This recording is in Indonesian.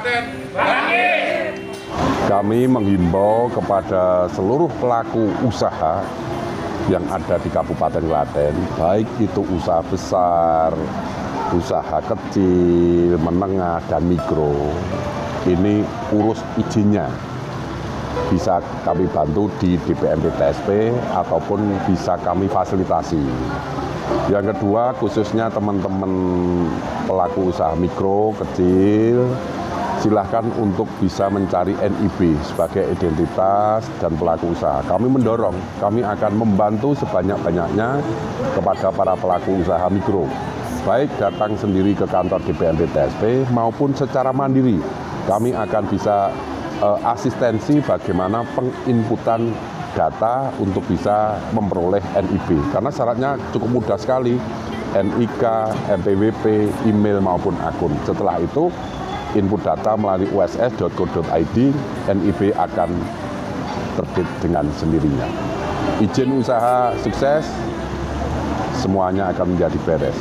Klaten bangkit. Kami menghimbau kepada seluruh pelaku usaha yang ada di Kabupaten Klaten, baik itu usaha besar, usaha kecil, menengah, dan mikro. Ini urus izinnya. Bisa kami bantu di DPMP TSP ataupun bisa kami fasilitasi. Yang kedua, khususnya teman-teman pelaku usaha mikro, kecil, silahkan untuk bisa mencari NIB sebagai identitas dan pelaku usaha. Kami mendorong, kami akan membantu sebanyak-banyaknya kepada para pelaku usaha mikro. Baik datang sendiri ke kantor DPMP TSP maupun secara mandiri. Kami akan bisa asistensi bagaimana penginputan data untuk bisa memperoleh NIB. Karena syaratnya cukup mudah sekali, NIK, NPWP, email maupun akun. Setelah itu, input data melalui uss.go.id, NIB akan terbit dengan sendirinya. Izin usaha sukses, semuanya akan menjadi beres.